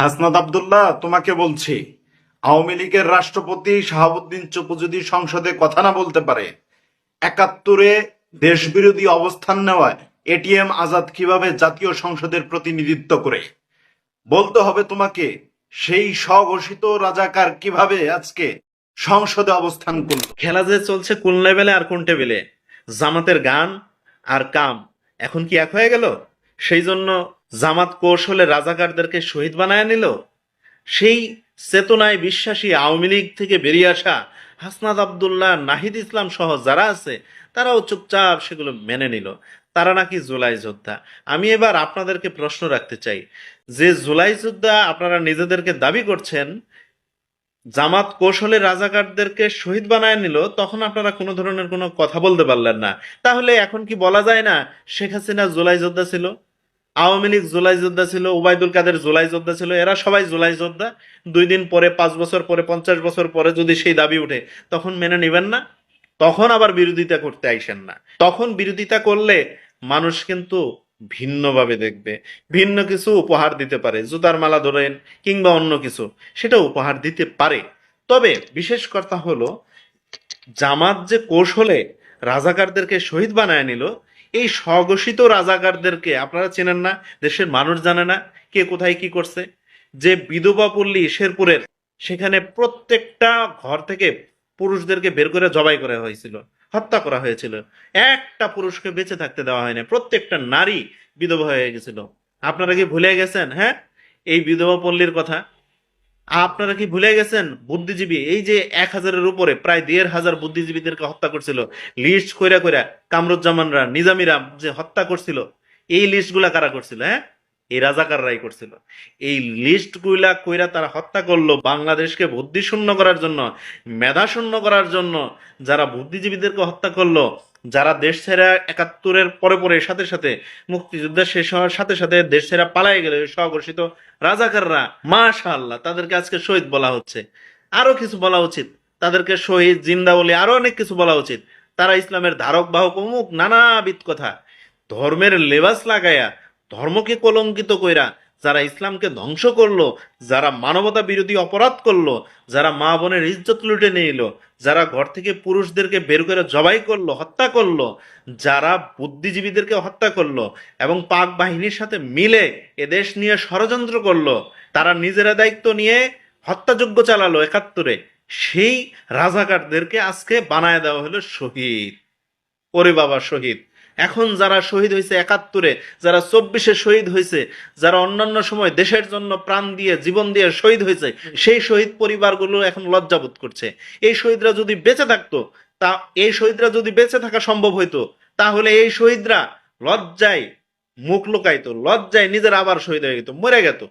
হাসনাত আব্দুল্লাহ, তোমাকে বলছি, আওয়ামী লীগের রাষ্ট্রপতি শাহাবুদ্দিন চুপ্পু যদি সংসদে কথা না বলতে পারে, একাত্তরে দেশবিরোধী অবস্থান নেওয়ায় এটিএম আজাদ কিভাবে জাতীয় সংসদের প্রতিনিধিত্ব করে? বলতে হবে তোমাকে, সেই স্বঘোষিত রাজাকার কিভাবে আজকে সংসদে অবস্থান করলো। খেলা যে চলছে কোন লেভেলে আর কোন টেবিলে, জামাতের গান আর কাম এখন কি এক হয়ে গেল? সেই জন্য জামাত কৌশলে রাজাকারদেরকে শহীদ বানায় নিল। সেই চেতনায় বিশ্বাসী আওয়ামী লীগ থেকে বেরিয়ে আসা হাসনাত আব্দুল্লাহ, নাহিদ ইসলাম সহ যারা আছে তারাও চুপচাপ সেগুলো মেনে নিল। তারা নাকি জুলাই যোদ্ধা। আমি এবার আপনাদেরকে প্রশ্ন রাখতে চাই, যে জুলাই যোদ্ধা আপনারা নিজেদেরকে দাবি করছেন, জামাত কৌশলে রাজাকারদেরকে শহীদ বানায় নিল, তখন আপনারা কোনো ধরনের কোনো কথা বলতে পারলেন না। তাহলে এখন কি বলা যায় না শেখ হাসিনা জুলাই যোদ্ধা ছিল, আওয়ামী লীগ জুলাই যোদ্ধা ছিল, ওবায়দুল কাদের জুলাই যোদ্ধা ছিল, এরা সবাই জুলাই যোদ্ধা? 2 দিন পরে, 5 বছর পরে, 50 বছর পরে যদি সেই দাবি উঠে, তখন মেনে নেবেন না? তখন আবার বিরোধিতা করতে আইসেন না। তখন বিরোধিতা করলে মানুষ কিন্তু ভিন্নভাবে দেখবে, ভিন্ন কিছু উপহার দিতে পারে, জুতার মালা ধরেন কিংবা অন্য কিছু, সেটা উপহার দিতে পারে। তবে বিশেষ কথা হলো, জামাত যে কৌশলে রাজাকারদেরকে শহীদ বানায় নিল, এই স্বঘোষিত রাজাকারদেরকে আপনারা চেনেন না, দেশের মানুষ জানে না কে কোথায় কি করছে। যে বিধবা পল্লী শেরপুরের, সেখানে প্রত্যেকটা ঘর থেকে পুরুষদেরকে বের করে জবাই করা হয়েছিল, হত্যা করা হয়েছিল। একটা পুরুষকে বেঁচে থাকতে দেওয়া হয়নি, প্রত্যেকটা নারী বিধবা হয়ে গেছিল। আপনারা কি ভুলে গেছেন? হ্যাঁ, এই বিধবা পল্লীর কথা আপনারা কি ভুলে গেছেন? বুদ্ধিজীবী, এই যে 1000-এর উপরে প্রায় 1500 বুদ্ধিজীবীদেরকে হত্যা করছিল, লিস্ট কইরা কইরা কামরুজ্জামানরা, নিজামীরা যে হত্যা করছিল, এই লিস্টগুলা কারা করছিল? হ্যাঁ, এই রাজাকাররাই করছিল। এই লিস্টগুলা কইরা তারা হত্যা করলো বাংলাদেশকে বুদ্ধিশূন্য করার জন্য, মেধাশূন্য করার জন্য। যারা বুদ্ধিজীবীদেরকে হত্যা করলো, যারা দেশ ছেড়ে 71-এর পরে পরে সাথে সাথে মুক্তিযুদ্ধ শেষ হওয়ার সাথে সাথে দেশ ছেড়ে পালাই গেল স্বঘোষিত রাজাকাররা, মাশাআল্লাহ, তাদেরকে আজকে শহীদ বলা হচ্ছে। আরো কিছু বলা উচিত, তাদেরকে শহীদ, জিন্দা বলে আরো অনেক কিছু বলা উচিত। তারা ইসলামের ধারক বাহক, অমুক নানাবিধ কথা, ধর্মের লেবাস লাগায়া, ধর্মকে কলঙ্কিত কইরা যারা ইসলামকে ধ্বংস করলো, যারা মানবতা বিরোধী অপরাধ করলো, যারা মা বোনের ইজ্জত লুটে নিয়ে এলো, যারা ঘর থেকে পুরুষদেরকে বের করে জবাই করলো, হত্যা করলো, যারা বুদ্ধিজীবীদেরকে হত্যা করলো এবং পাক বাহিনীর সাথে মিলে এদেশ নিয়ে ষড়যন্ত্র করলো, তারা নিজেরা দায়িত্ব নিয়ে হত্যাযজ্ঞ চালালো 71-এ, সেই রাজাকারদেরকে আজকে বানায় দেওয়া হলো শহীদ। ওরে বাবা, শহীদ! এখন যারা শহীদ হয়েছে 71-এ, যারা 24-এ শহীদ হয়েছে, যারা অন্যান্য সময় দেশের জন্য প্রাণ দিয়ে, জীবন দিয়ে শহীদ হয়েছে, সেই শহীদ পরিবারগুলো এখন লজ্জাবোধ করছে। এই শহীদরা যদি বেঁচে থাকতো, তা এই শহীদরা যদি বেঁচে থাকা সম্ভব হইতো, তাহলে এই শহীদরা লজ্জায় মুখ লুকাইতো, লজ্জায় নিজের আবার শহীদ হয়ে যেত, মরে গেত।